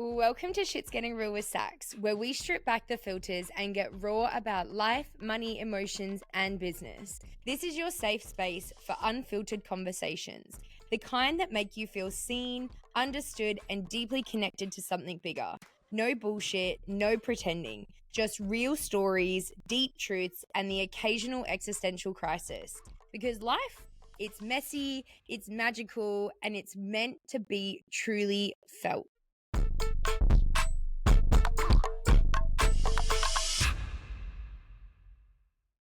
Welcome to Shit's Getting Real with Sax, where we strip back the filters and get raw about life, money, emotions, and business. This is your safe space for unfiltered conversations, the kind that make you feel seen, understood, and deeply connected to something bigger. No bullshit, no pretending, just real stories, deep truths, and the occasional existential crisis. Because life, it's messy, it's magical, and it's meant to be truly felt.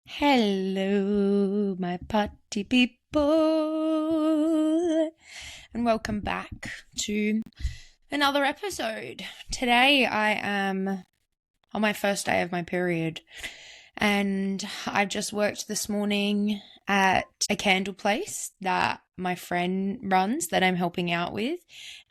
Hello, my party people, and welcome back to another episode. Today I am on my first day of my period, and I've just worked this morning at a candle place that my friend runs that I'm helping out with,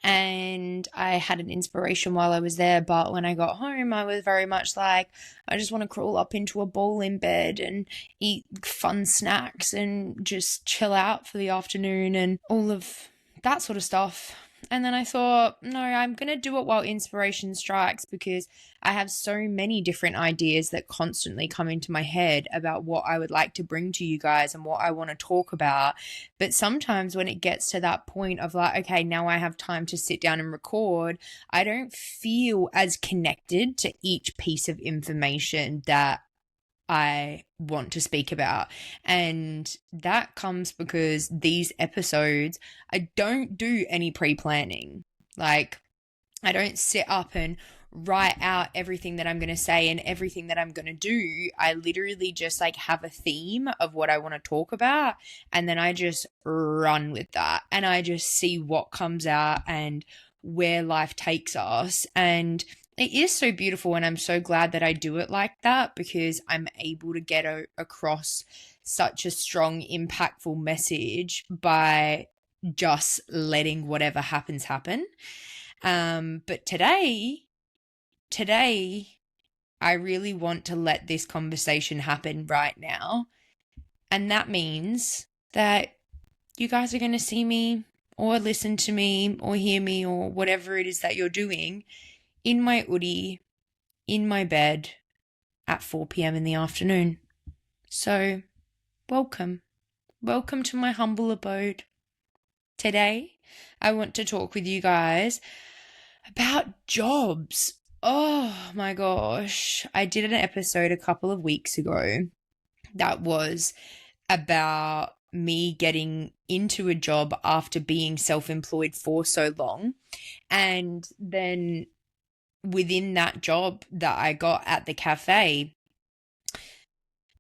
and I had an inspiration while I was there, but when I got home I was very much like, I just want to crawl up into a ball in bed and eat fun snacks and just chill out for the afternoon and all of that sort of stuff. And then I thought, no, I'm going to do it while inspiration strikes, because I have so many different ideas that constantly come into my head about what I would like to bring to you guys and what I want to talk about. But sometimes when it gets to that point of like, okay, now I have time to sit down and record, I don't feel as connected to each piece of information that I want to speak about. And that comes because these episodes, I don't do any pre-planning. Like, I don't sit up and write out everything that I'm going to say and everything that I'm going to do. I literally just like have a theme of what I want to talk about, and then I just run with that, and I just see what comes out and where life takes us. And it is so beautiful, and I'm so glad that I do it like that, because I'm able to get across such a strong, impactful message by just letting whatever happens happen. But today, I really want to let this conversation happen right now. And that means that you guys are going to see me or listen to me or hear me or whatever it is that you're doing in my hoodie, in my bed at 4 p.m. in the afternoon. So, welcome. Welcome to my humble abode. Today, I want to talk with you guys about jobs. Oh my gosh. I did an episode a couple of weeks ago that was about me getting into a job after being self-employed for so long. And then within that job that I got at the cafe,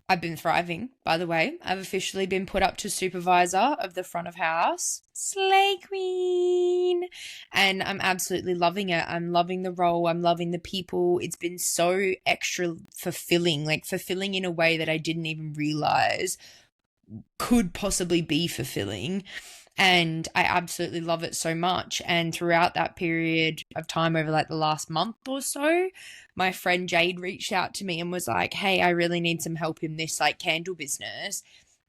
I've been thriving, by the way. I've officially been put up to supervisor of the front of house. Slay queen! And I'm absolutely loving it. I'm loving the role. I'm loving the people. It's been so extra fulfilling, like fulfilling in a way that I didn't even realize could possibly be fulfilling. And I absolutely love it so much. And throughout that period of time, over like the last month or so, my friend Jade reached out to me and was like, hey, I really need some help in this like candle business.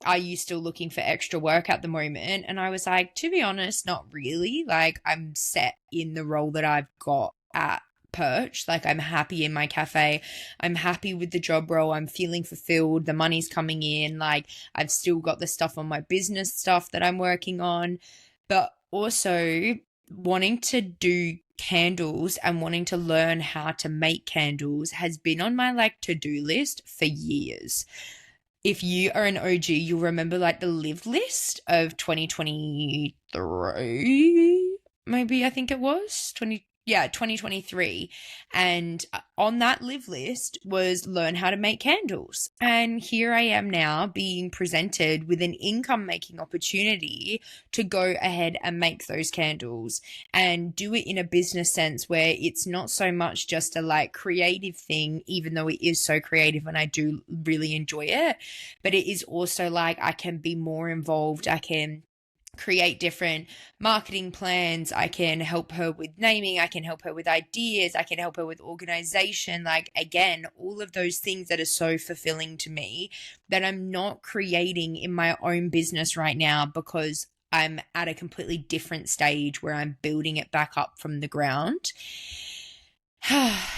Are you still looking for extra work at the moment? And I was like, to be honest, not really. Like, I'm set in the role that I've got at Perch. Like, I'm happy in my cafe. I'm happy with the job role. I'm feeling fulfilled. The money's coming in. Like, I've still got the stuff on my business stuff that I'm working on, but also wanting to do candles and wanting to learn how to make candles has been on my like to-do list for years. If you are an OG, you'll remember like the live list of 2023, maybe, I think it was 2023. And on that live list was learn how to make candles. And here I am now being presented with an income making opportunity to go ahead and make those candles and do it in a business sense, where it's not so much just a like creative thing, even though it is so creative and I do really enjoy it, but it is also like I can be more involved. I can create different marketing plans. I can help her with naming. I can help her with ideas. I can help her with organization. Like, again, all of those things that are so fulfilling to me that I'm not creating in my own business right now, because I'm at a completely different stage where I'm building it back up from the ground.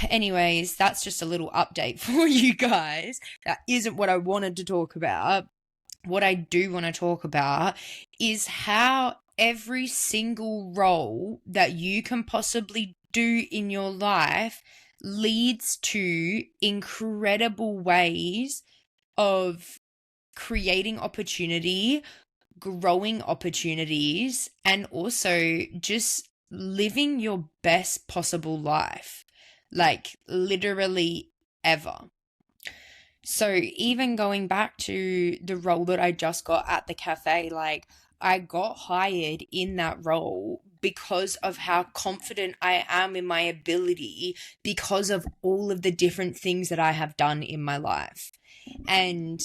Anyways, that's just a little update for you guys. That isn't what I wanted to talk about. What I do want to talk about is how every single role that you can possibly do in your life leads to incredible ways of creating opportunity, growing opportunities, and also just living your best possible life. Like literally ever. So even going back to the role that I just got at the cafe, like I got hired in that role because of how confident I am in my ability, because of all of the different things that I have done in my life. And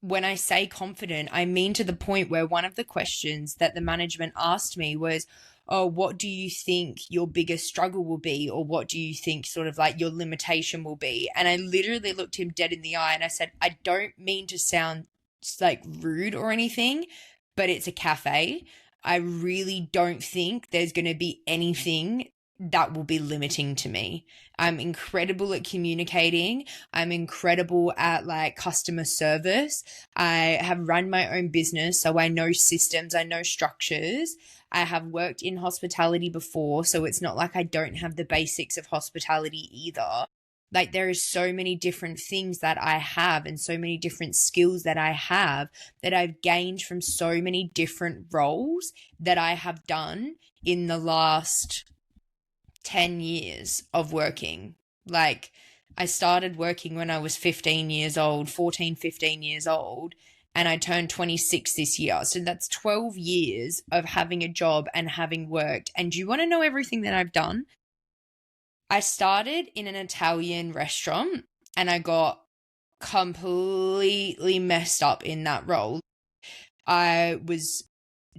when I say confident, I mean to the point where one of the questions that the management asked me was, oh, what do you think your biggest struggle will be? Or what do you think sort of like your limitation will be? And I literally looked him dead in the eye and I said, I don't mean to sound like rude or anything, but it's a cafe. I really don't think there's going to be anything that will be limiting to me. I'm incredible at communicating. I'm incredible at like customer service. I have run my own business, so I know systems, I know structures. I have worked in hospitality before, so it's not like I don't have the basics of hospitality either. Like there is so many different things that I have and so many different skills that I have that I've gained from so many different roles that I have done in the last 10 years of working. Like I started working when I was 15 years old, 14, 15 years old, and I turned 26 this year. So that's 12 years of having a job and having worked. And do you want to know everything that I've done? I started in an Italian restaurant and I got completely messed up in that role. I was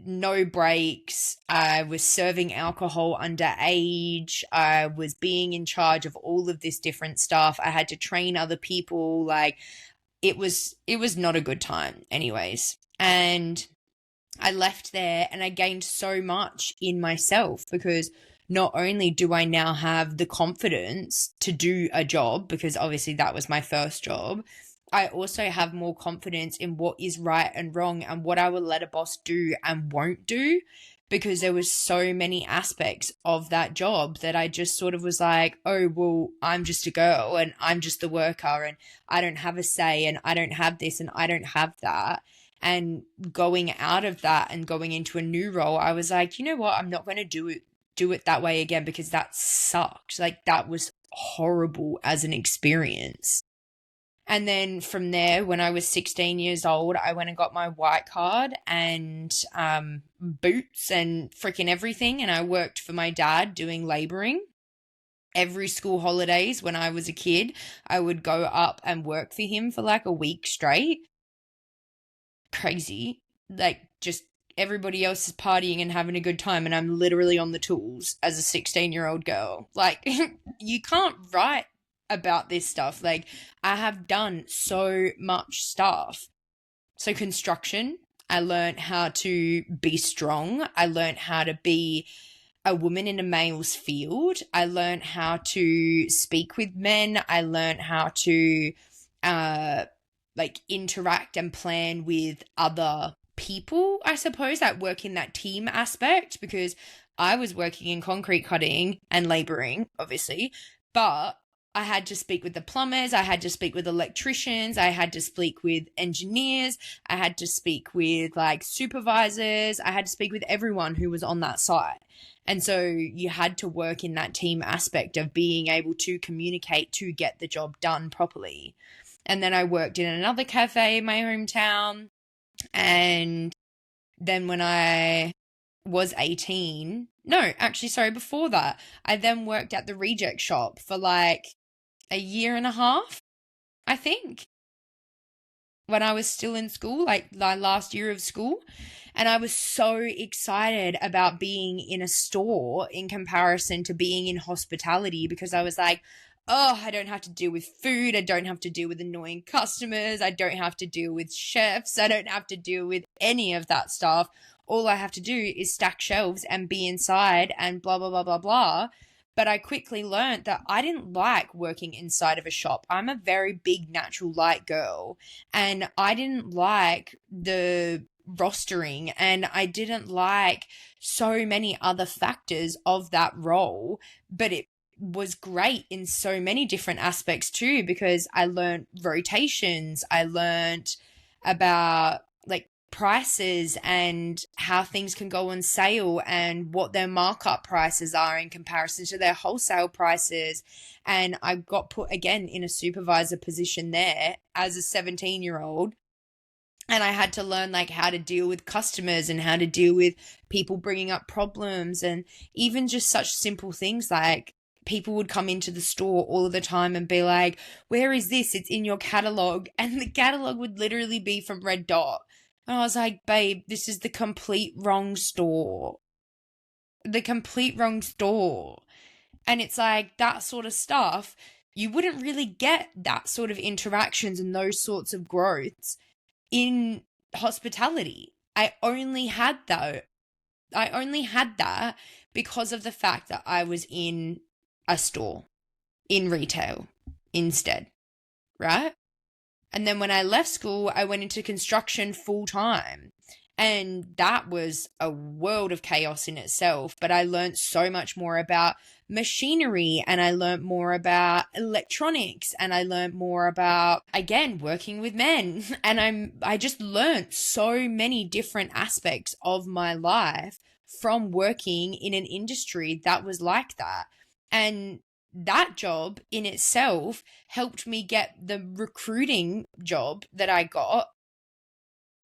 no breaks. I was serving alcohol underage. I was being in charge of all of this different stuff. I had to train other people. Like it was not a good time anyways. And I left there and I gained so much in myself because not only do I now have the confidence to do a job, because obviously that was my first job, I also have more confidence in what is right and wrong and what I will let a boss do and won't do, because there was so many aspects of that job that I just sort of was like, oh, well, I'm just a girl and I'm just the worker and I don't have a say and I don't have this and I don't have that. And going out of that and going into a new role, I was like, you know what? I'm not going to do it that way again because that sucked. Like that was horrible as an experience. And then from there, when I was 16 years old, I went and got my white card and boots and freaking everything. And I worked for my dad doing laboring. Every school holidays when I was a kid, I would go up and work for him for like a week straight. Crazy. Like just everybody else is partying and having a good time and I'm literally on the tools as a 16-year-old girl. Like you can't write about this stuff. Like I have done so much stuff. So construction, I learned how to be strong. I learned how to be a woman in a male's field. I learned how to speak with men. I learned how to like interact and plan with other people, I suppose, that work in that team aspect, because I was working in concrete cutting and laboring, obviously, but I had to speak with the plumbers, I had to speak with electricians, I had to speak with engineers, I had to speak with like supervisors, I had to speak with everyone who was on that site. And so you had to work in that team aspect of being able to communicate to get the job done properly. And then I worked in another cafe in my hometown. And then when I was 18, no, actually, sorry, before that, I then worked at the reject shop for like a year and a half, I think, when I was still in school, like my last year of school. And I was so excited about being in a store in comparison to being in hospitality, because I was like, oh, I don't have to deal with food. I don't have to deal with annoying customers. I don't have to deal with chefs. I don't have to deal with any of that stuff. All I have to do is stack shelves and be inside and blah, blah, blah, blah, blah. But I quickly learned that I didn't like working inside of a shop. I'm a very big natural light girl, and I didn't like the rostering, and I didn't like so many other factors of that role. But it was great in so many different aspects too, because I learned rotations, I learned about like prices and how things can go on sale and what their markup prices are in comparison to their wholesale prices. And I got put again in a supervisor position there as a 17-year-old, and I had to learn like how to deal with customers and how to deal with people bringing up problems, and even just such simple things like people would come into the store all of the time and be like, where is this? It's in your catalog. And the catalog would literally be from Red Dot. And I was like, babe, this is the complete wrong store. The complete wrong store. And it's like that sort of stuff. You wouldn't really get that sort of interactions and those sorts of growths in hospitality. I only had that because of the fact that I was in a store, in retail instead, right? And then when I left school, I went into construction full time. And that was a world of chaos in itself. But I learned so much more about machinery, and I learned more about electronics, and I learned more about, again, working with men. And I just learned so many different aspects of my life from working in an industry that was like that. And that job in itself helped me get the recruiting job that I got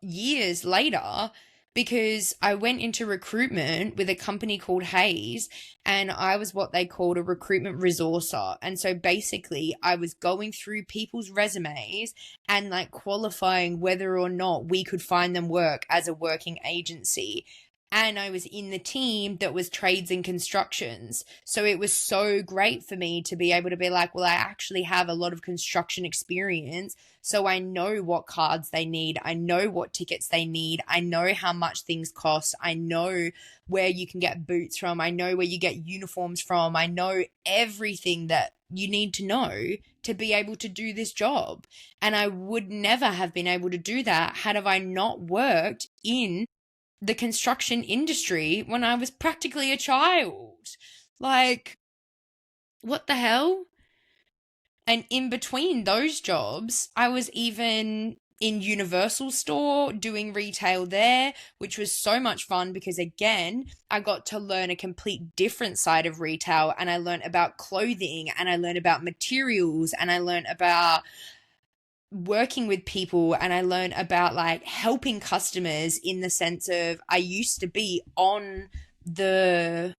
years later, because I went into recruitment with a company called Hayes, and I was what they called a recruitment resourcer. And so basically I was going through people's resumes and like qualifying whether or not we could find them work as a working agency. And I was in the team that was trades and constructions. So it was so great for me to be able to be like, well, I actually have a lot of construction experience. So I know what cards they need. I know what tickets they need. I know how much things cost. I know where you can get boots from. I know where you get uniforms from. I know everything that you need to know to be able to do this job. And I would never have been able to do that had I not worked in the construction industry when I was practically a child. Like, what the hell? And in between those jobs, I was even in Universal store doing retail there, which was so much fun because, again, I got to learn a complete different side of retail, and I learned about clothing, and I learned about materials, and I learned about working with people, and I learned about like helping customers in the sense of I used to be on the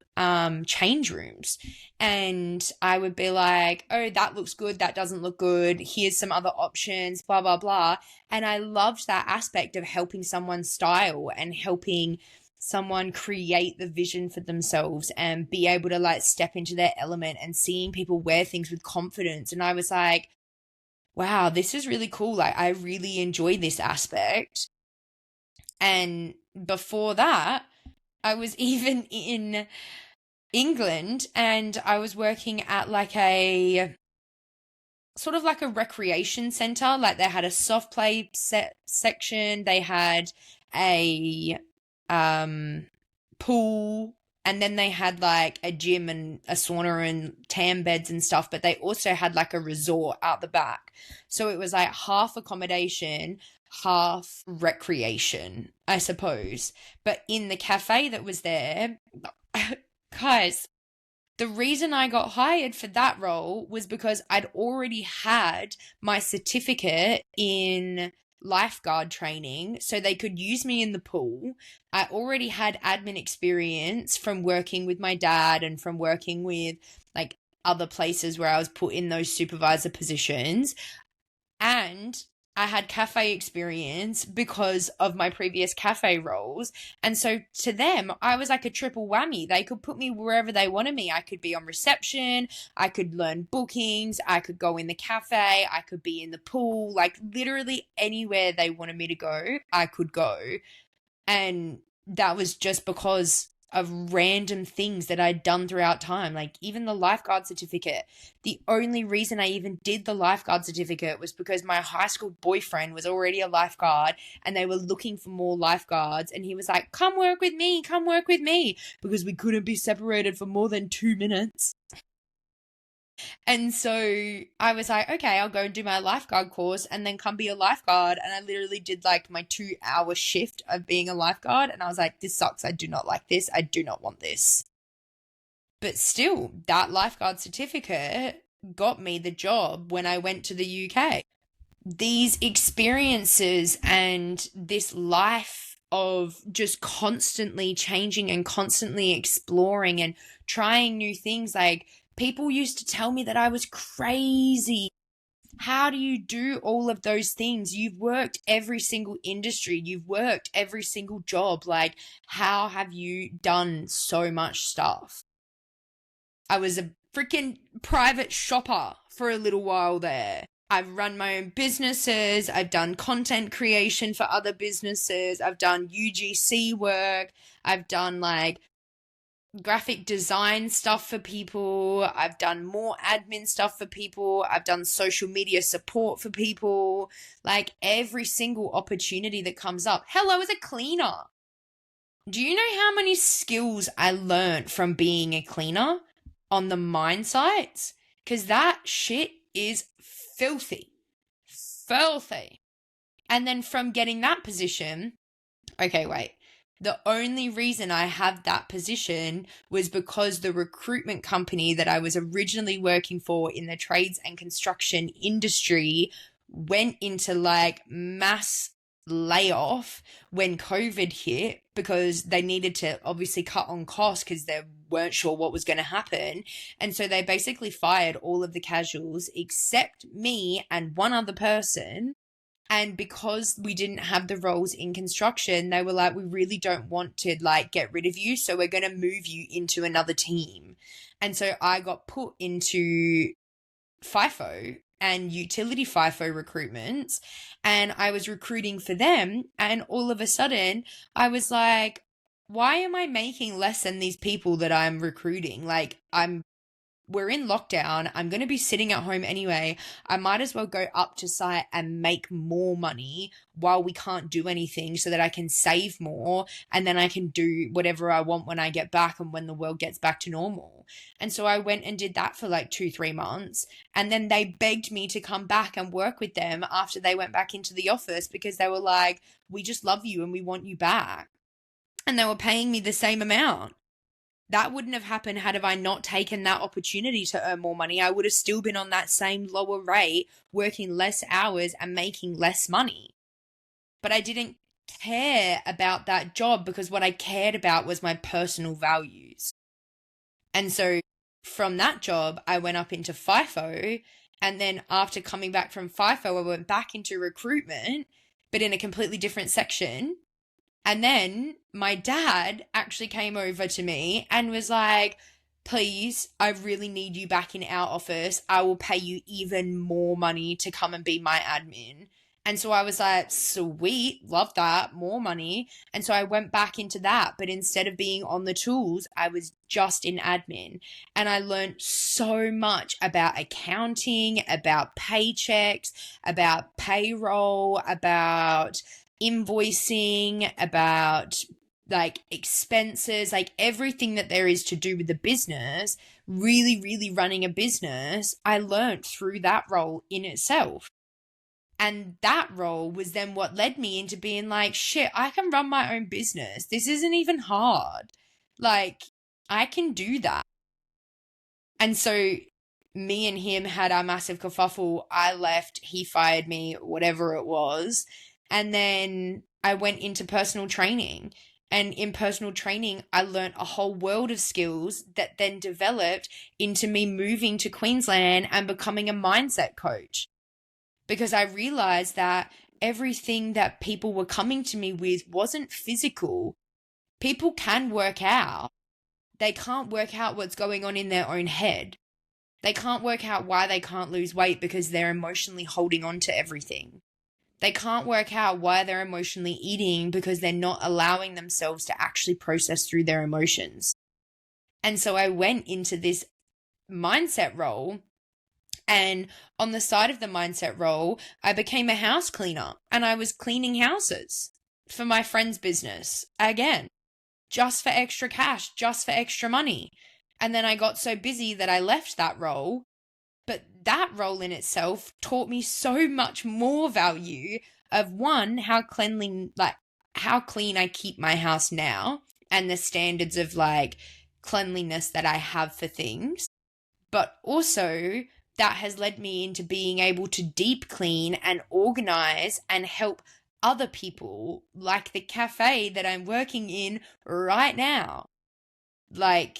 change rooms, and I would be like, oh, that looks good, that doesn't look good, here's some other options, blah blah blah. And I loved that aspect of helping someone style and helping someone create the vision for themselves and be able to like step into their element and seeing people wear things with confidence. And I was like, wow, this is really cool. Like, I really enjoy this aspect. And before that, I was even in England, and I was working at like a sort of like a recreation center. Like, they had a soft play section, they had a pool, and then they had like a gym and a sauna and tan beds and stuff, but they also had like a resort out the back. So it was like half accommodation, half recreation, I suppose. But in the cafe that was there, guys, the reason I got hired for that role was because I'd already had my certificate in lifeguard training, so they could use me in the pool. I already had admin experience from working with my dad and from working with like other places where I was put in those supervisor positions. And I had cafe experience because of my previous cafe roles. And so to them, I was like a triple whammy. They could put me wherever they wanted me. I could be on reception, I could learn bookings, I could go in the cafe, I could be in the pool, like literally anywhere they wanted me to go, I could go. And that was just because of random things that I'd done throughout time. Like even the lifeguard certificate. The only reason I even did the lifeguard certificate was because my high school boyfriend was already a lifeguard and they were looking for more lifeguards. And he was like, come work with me, because we couldn't be separated for more than 2 minutes. And so I was like, okay, I'll go and do my lifeguard course and then come be a lifeguard. And I literally did like my 2 hour shift of being a lifeguard. And I was like, this sucks. I do not like this. I do not want this. But still, that lifeguard certificate got me the job when I went to the UK. These experiences and this life of just constantly changing and constantly exploring and trying new things, like, people used to tell me that I was crazy. How do you do all of those things? You've worked every single industry. You've worked every single job. Like, how have you done so much stuff? I was a freaking private shopper for a little while there. I've run my own businesses. I've done content creation for other businesses. I've done UGC work. I've done like graphic design stuff for people. I've done more admin stuff for people. I've done social media support for people. Like every single opportunity that comes up. Hell, I was a cleaner. Do you know how many skills I learned from being a cleaner on the mine sites? Because that shit is filthy. Filthy. And then from getting that position, okay, wait. The only reason I have that position was because the recruitment company that I was originally working for in the trades and construction industry went into like mass layoff when COVID hit, because they needed to obviously cut on costs because they weren't sure what was going to happen. And so they basically fired all of the casuals except me and one other person. And because we didn't have the roles in construction, they were like, we really don't want to like get rid of you, so we're going to move you into another team. And so I got put into FIFO and utility FIFO recruitments, and I was recruiting for them. And all of a sudden I was like, why am I making less than these people that I'm recruiting? Like, we're in lockdown. I'm going to be sitting at home anyway. I might as well go up to site and make more money while we can't do anything, so that I can save more and then I can do whatever I want when I get back and when the world gets back to normal. And so I went and did that for like 2-3 months. And then they begged me to come back and work with them after they went back into the office, because they were like, we just love you and we want you back. And they were paying me the same amount. That wouldn't have happened had I not taken that opportunity to earn more money. I would have still been on that same lower rate, working less hours and making less money. But I didn't care about that job, because what I cared about was my personal values. And so from that job, I went up into FIFO. And then after coming back from FIFO, I went back into recruitment, but in a completely different section. And then my dad actually came over to me and was like, please, I really need you back in our office. I will pay you even more money to come and be my admin. And so I was like, sweet, love that, more money. And so I went back into that. But instead of being on the tools, I was just in admin. And I learned so much about accounting, about paychecks, about payroll, about invoicing, about like expenses, like everything that there is to do with the business. Really, really running a business, I learned through that role in itself. And that role was then what led me into being like, shit, I can run my own business. This isn't even hard. Like, I can do that. And so me and him had our massive kerfuffle. I left, he fired me, whatever it was. And then I went into personal training. And in personal training, I learned a whole world of skills that then developed into me moving to Queensland and becoming a mindset coach. Because I realized that everything that people were coming to me with wasn't physical. People can work out. They can't work out what's going on in their own head. They can't work out why they can't lose weight, because they're emotionally holding on to everything. They can't work out why they're emotionally eating because they're not allowing themselves to actually process through their emotions. And so I went into this mindset role, and on the side of the mindset role, I became a house cleaner, and I was cleaning houses for my friend's business again, just for extra cash, just for extra money. And then I got so busy that I left that role. But that role in itself taught me so much more value of one, how clean I keep my house now, and the standards of like cleanliness that I have for things. But also that has led me into being able to deep clean and organize and help other people, like the cafe that I'm working in right now. Like,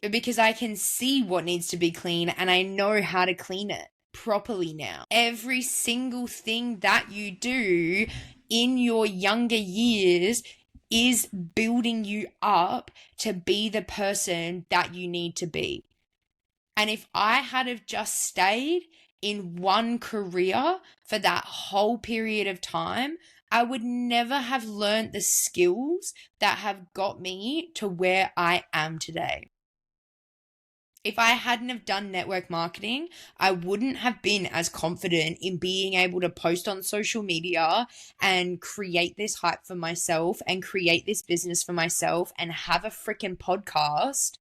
because I can see what needs to be clean and I know how to clean it properly now. Every single thing that you do in your younger years is building you up to be the person that you need to be. And if I had have just stayed in one career for that whole period of time, I would never have learned the skills that have got me to where I am today. If I hadn't have done network marketing, I wouldn't have been as confident in being able to post on social media and create this hype for myself and create this business for myself and have a freaking podcast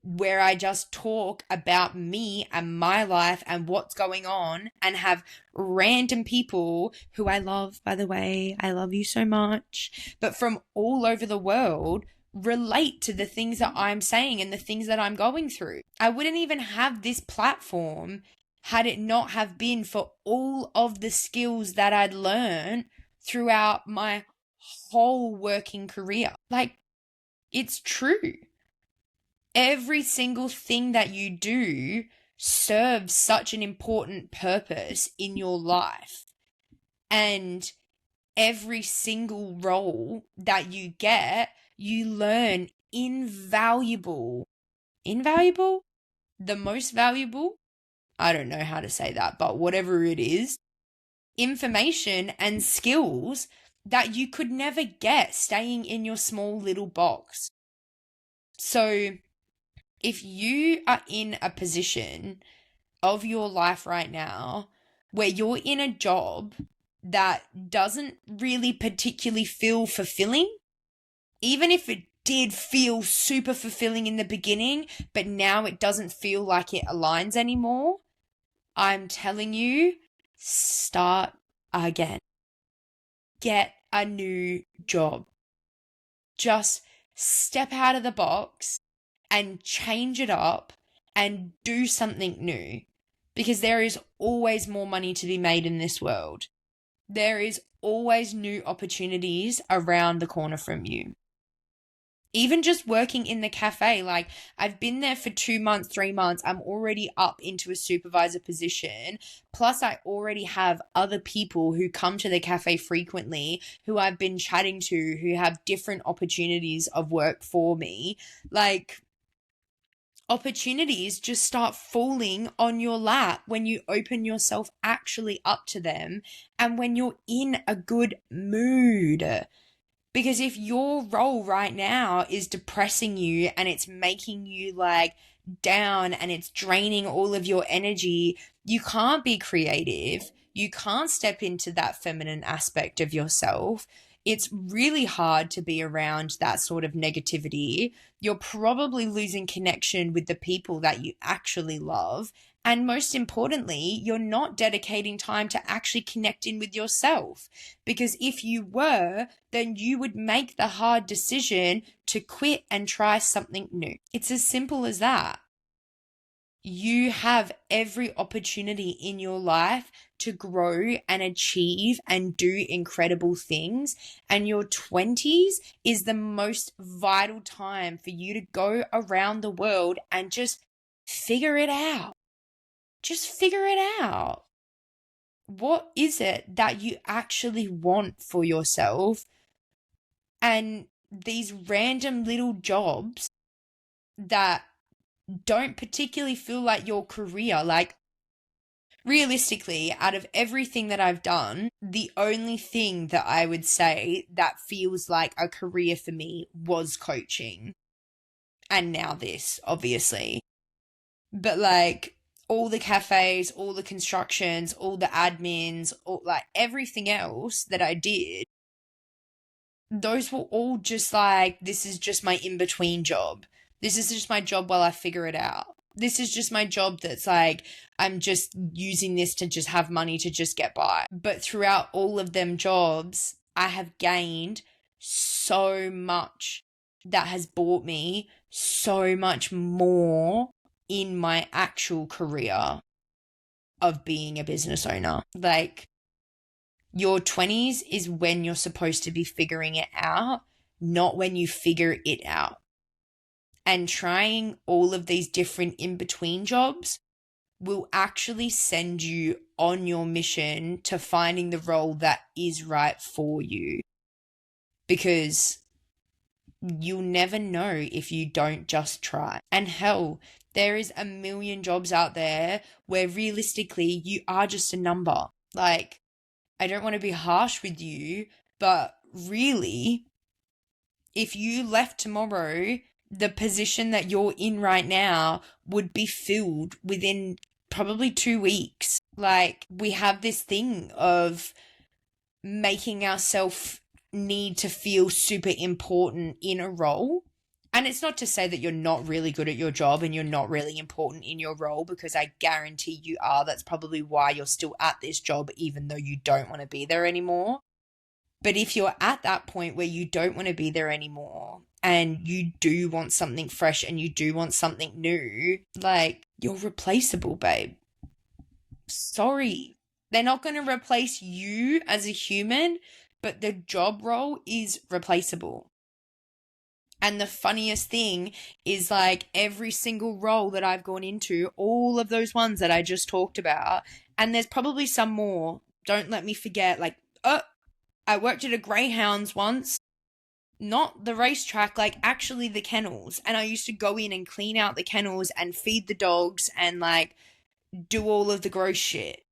where I just talk about me and my life and what's going on, and have random people who I love, by the way, I love you so much, but from all over the world relate to the things that I'm saying and the things that I'm going through. I wouldn't even have this platform had it not have been for all of the skills that I'd learned throughout my whole working career. Like, it's true. Every single thing that you do serves such an important purpose in your life. And every single role that you get, you learn invaluable, the most valuable, I don't know how to say that, but whatever it is, information and skills that you could never get staying in your small little box. So if you are in a position of your life right now where you're in a job that doesn't really particularly feel fulfilling, even if it did feel super fulfilling in the beginning, but now it doesn't feel like it aligns anymore, I'm telling you, start again. Get a new job. Just step out of the box and change it up and do something new, because there is always more money to be made in this world. There is always new opportunities around the corner from you. Even just working in the cafe, like I've been there for 2 months, 3 months, I'm already up into a supervisor position. Plus I already have other people who come to the cafe frequently who I've been chatting to, who have different opportunities of work for me. Like, opportunities just start falling on your lap when you open yourself actually up to them and when you're in a good mood. Because if your role right now is depressing you and it's making you like down and it's draining all of your energy, you can't be creative. You can't step into that feminine aspect of yourself. It's really hard to be around that sort of negativity. You're probably losing connection with the people that you actually love. And most importantly, you're not dedicating time to actually connecting with yourself. Because if you were, then you would make the hard decision to quit and try something new. It's as simple as that. You have every opportunity in your life to grow and achieve and do incredible things. And your 20s is the most vital time for you to go around the world and just figure it out. Just figure it out. What is it that you actually want for yourself? And these random little jobs that don't particularly feel like your career, like realistically, out of everything that I've done, the only thing that I would say that feels like a career for me was coaching. And now this, obviously. But like all the cafes, all the constructions, all the admins, all, like everything else that I did, those were all just like, this is just my in-between job. This is just my job while I figure it out. This is just my job that's like, I'm just using this to just have money to just get by. But throughout all of them jobs, I have gained so much that has brought me so much more in my actual career of being a business owner. Like, your 20s is when you're supposed to be figuring it out, not when you figure it out. And trying all of these different in-between jobs will actually send you on your mission to finding the role that is right for you. Because you'll never know if you don't just try. And hell, there is a million jobs out there where realistically you are just a number. Like, I don't want to be harsh with you, but really, if you left tomorrow, the position that you're in right now would be filled within probably 2 weeks. Like, we have this thing of making ourselves need to feel super important in a role. And it's not to say that you're not really good at your job and you're not really important in your role, because I guarantee you are. That's probably why you're still at this job, even though you don't want to be there anymore. But if you're at that point where you don't want to be there anymore and you do want something fresh and you do want something new, like, you're replaceable, babe. Sorry. They're not going to replace you as a human, but the job role is replaceable. And the funniest thing is, like, every single role that I've gone into, all of those ones that I just talked about, and there's probably some more, don't let me forget, like, I worked at a greyhounds once, not the racetrack, like actually the kennels. And I used to go in and clean out the kennels and feed the dogs and like do all of the gross shit.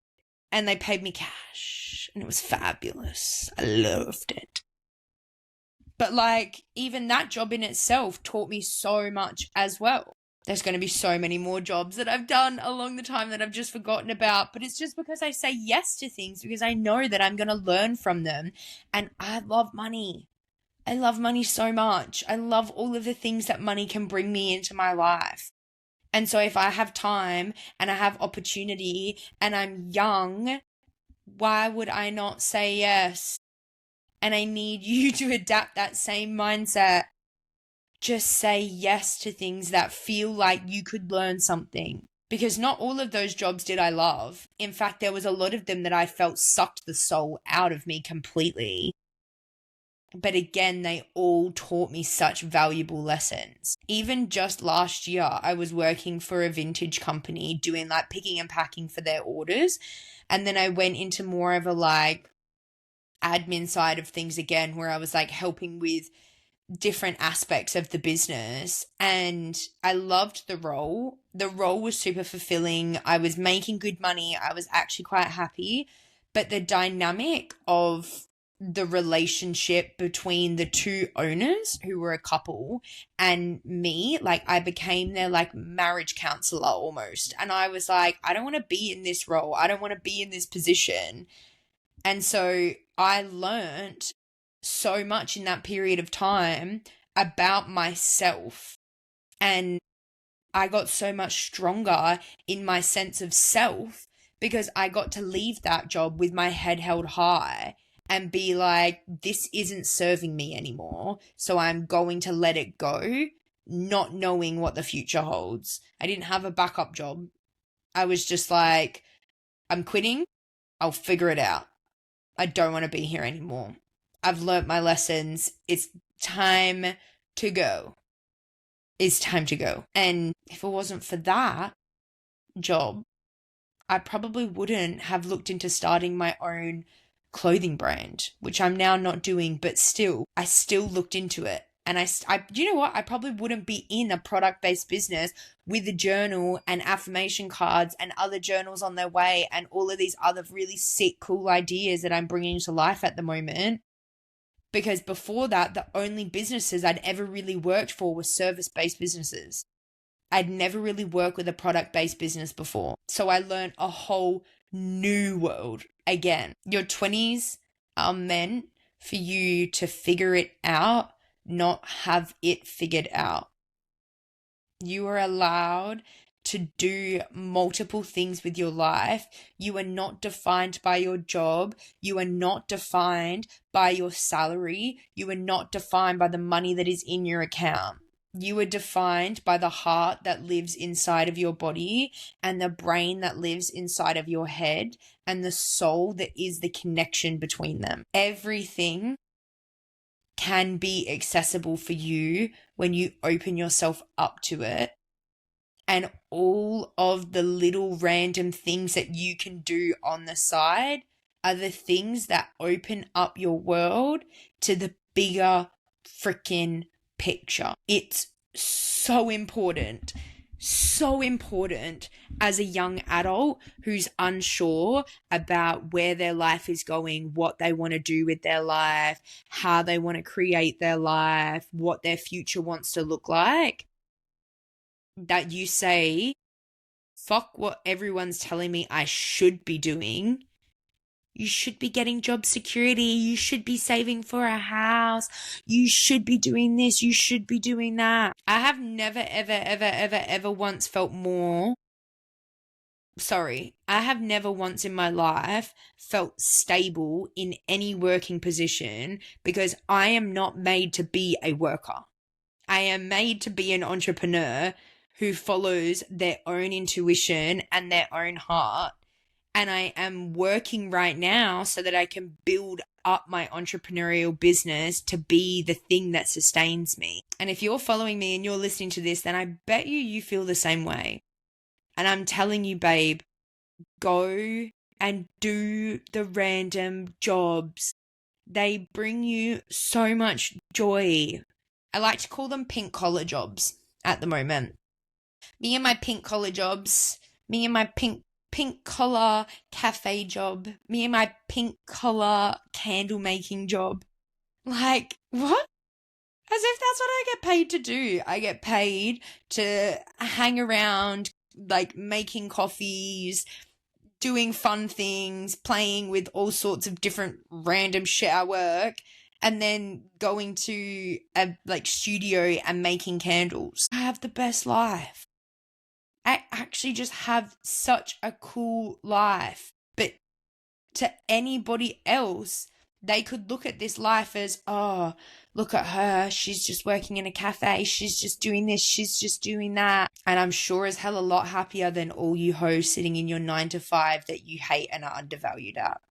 And they paid me cash and it was fabulous. I loved it. But like, even that job in itself taught me so much as well. There's going to be so many more jobs that I've done along the time that I've just forgotten about, but it's just because I say yes to things because I know that I'm going to learn from them. And I love money. I love money so much. I love all of the things that money can bring me into my life. And so if I have time and I have opportunity and I'm young, why would I not say yes? And I need you to adapt that same mindset. Just say yes to things that feel like you could learn something. Because not all of those jobs did I love. In fact, there was a lot of them that I felt sucked the soul out of me completely. But again, they all taught me such valuable lessons. Even just last year, I was working for a vintage company doing like picking and packing for their orders. And then I went into more of a like admin side of things again, where I was like helping with different aspects of the business, and I loved the role. The role was super fulfilling. I was making good money. I was actually quite happy, but the dynamic of the relationship between the two owners, who were a couple, and me, like I became their like marriage counselor almost. And I was like, I don't want to be in this role. I don't want to be in this position. And so I learned so much in that period of time about myself, and I got so much stronger in my sense of self because I got to leave that job with my head held high and be like, this isn't serving me anymore, so I'm going to let it go, not knowing what the future holds. I didn't have a backup job. I was just like, I'm quitting. I'll figure it out. I don't want to be here anymore. I've learnt my lessons. It's time to go. It's time to go. And if it wasn't for that job, I probably wouldn't have looked into starting my own clothing brand, which I'm now not doing, but still, I still looked into it. And you know what? I probably wouldn't be in a product-based business with a journal and affirmation cards and other journals on their way and all of these other really sick, cool ideas that I'm bringing to life at the moment. Because before that, the only businesses I'd ever really worked for were service-based businesses. I'd never really worked with a product-based business before. So I learned a whole new world again. Your 20s are meant for you to figure it out, not have it figured out. You are allowed to do multiple things with your life. You are not defined by your job. You are not defined by your salary. You are not defined by the money that is in your account. You are defined by the heart that lives inside of your body and the brain that lives inside of your head and the soul that is the connection between them. Everything can be accessible for you when you open yourself up to it. And all of the little random things that you can do on the side are the things that open up your world to the bigger freaking picture. It's so important as a young adult who's unsure about where their life is going, what they want to do with their life, how they want to create their life, what their future wants to look like, that you say, fuck what everyone's telling me I should be doing. You should be getting job security. You should be saving for a house. You should be doing this. You should be doing that. I have never, ever once felt more. I have never once in my life felt stable in any working position because I am not made to be a worker. I am made to be an entrepreneur who follows their own intuition and their own heart. And I am working right now so that I can build up my entrepreneurial business to be the thing that sustains me. And if you're following me and you're listening to this, then I bet you feel the same way. And I'm telling you, babe, go and do the random jobs. They bring you so much joy. I like to call them pink collar jobs at the moment. Me and my pink collar jobs, me and my pink collar cafe job, me and my pink collar candle making job. Like, what? As if that's what I get paid to do. I get paid to hang around, like making coffees, doing fun things, playing with all sorts of different random shit at work, and then going to a studio and making candles. I have the best life. I actually just have such a cool life. But to anybody else, they could look at this life as, oh, look at her. She's just working in a cafe. She's just doing this. She's just doing that. And I'm sure as hell a lot happier than all you hoes sitting in your 9-to-5 that you hate and are undervalued at.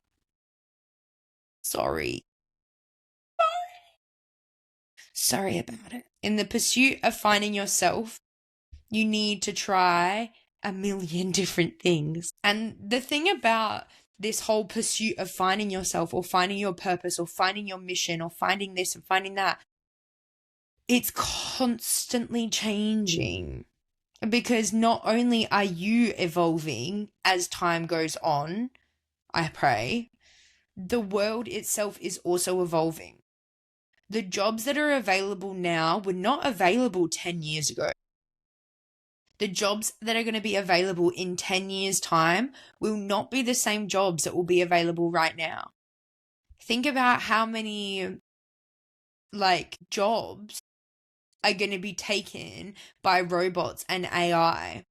Sorry about it. In the pursuit of finding yourself, you need to try a million different things. And the thing about this whole pursuit of finding yourself or finding your purpose or finding your mission or finding this and finding that, it's constantly changing. Because not only are you evolving as time goes on, I pray, the world itself is also evolving. The jobs that are available now were not available 10 years ago. The jobs that are going to be available in 10 years' time will not be the same jobs that will be available right now. Think about how many jobs are going to be taken by robots and AI.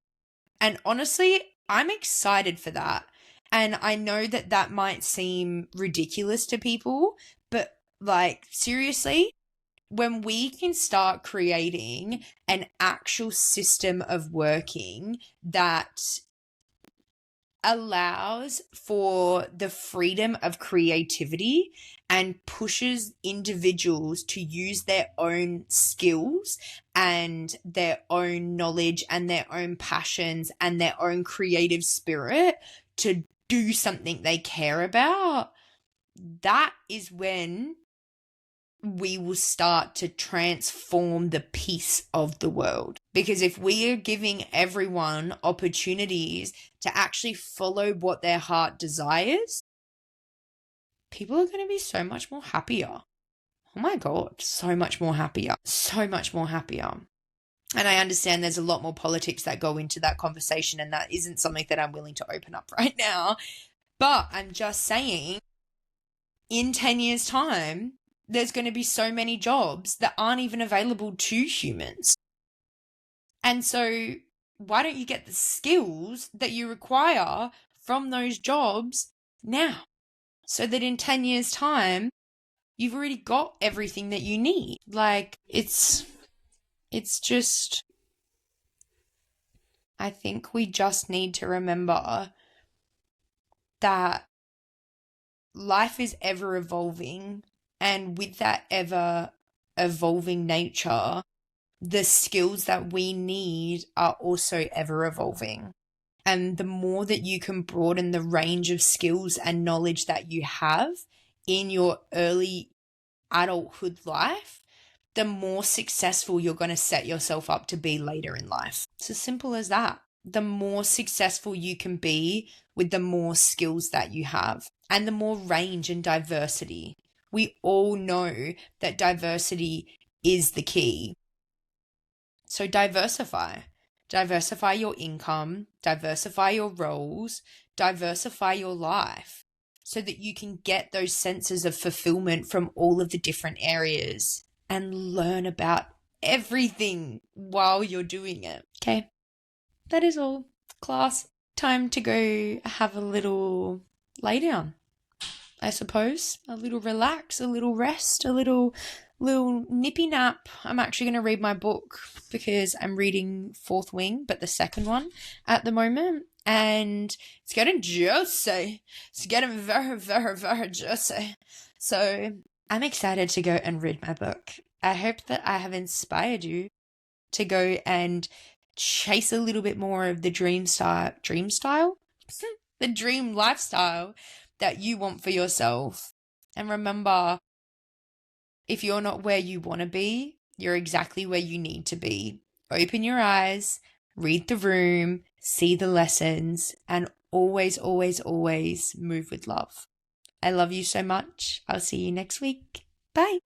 And honestly, I'm excited for that. And I know that that might seem ridiculous to people, but seriously, when we can start creating an actual system of working that allows for the freedom of creativity and pushes individuals to use their own skills and their own knowledge and their own passions and their own creative spirit to do something they care about, that is when we will start to transform the peace of the world. Because if we are giving everyone opportunities to actually follow what their heart desires, people are going to be so much more happier. Oh my God, so much more happier. So much more happier. And I understand there's a lot more politics that go into that conversation, and that isn't something that I'm willing to open up right now. But I'm just saying, in 10 years' time, there's going to be so many jobs that aren't even available to humans. And so why don't you get the skills that you require from those jobs now, so that in 10 years' time, you've already got everything that you need? Like, it's just, I think we just need to remember that life is ever evolving, and with that ever evolving nature, the skills that we need are also ever evolving. And the more that you can broaden the range of skills and knowledge that you have in your early adulthood life, the more successful you're going to set yourself up to be later in life. It's as simple as that. The more successful you can be with the more skills that you have, and the more range and diversity. We all know that diversity is the key. So diversify. Diversify your income, diversify your roles, diversify your life, so that you can get those senses of fulfillment from all of the different areas and learn about everything while you're doing it. Okay, that is all, class. Time to go have a little lay down, I suppose. A little relax, a little rest, a little nippy nap. I'm actually going to read my book, because I'm reading Fourth Wing, but the second one at the moment. And it's getting juicy. It's getting very, very, very juicy. So I'm excited to go and read my book. I hope that I have inspired you to go and chase a little bit more of the dream style, the dream lifestyle that you want for yourself. And remember, if you're not where you want to be, you're exactly where you need to be. Open your eyes, read the room, see the lessons, and always, always, always move with love. I love you so much. I'll see you next week. Bye.